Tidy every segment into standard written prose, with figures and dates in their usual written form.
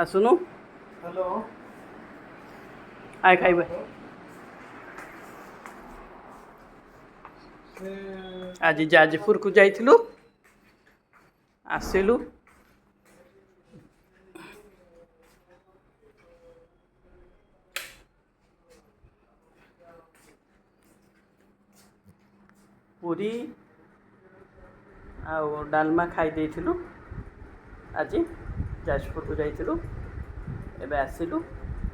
आसुनु hello आए खाइबे आज जाजपुर को जाइलु आसिलु पूरी आ डालमा खाई देइथिलु आज जाजपुर को जाइलु एबे आसिलु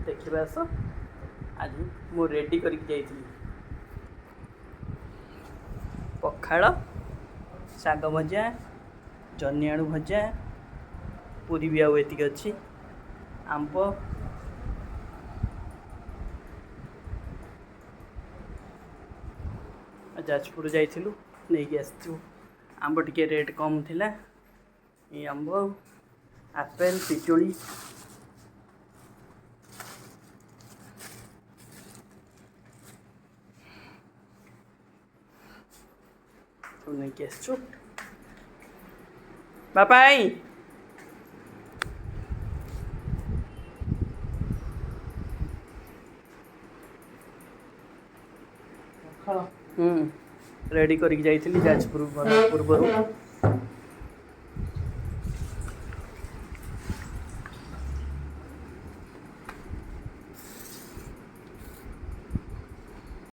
देखिबे आस आज मु रेडी करके जाइथिलि पखाड़ शाग भजा जन्नी आलू भजा पूरी भी आउ एतिक अच्छी आंब जाजपुर जाइलु नहीं आसचु आंब टिके रेट कम थिला ये आंब आपेल पिचुड़ी नहीं आसचु बापाई रेडी करके जाइली जाजपुर पूर्व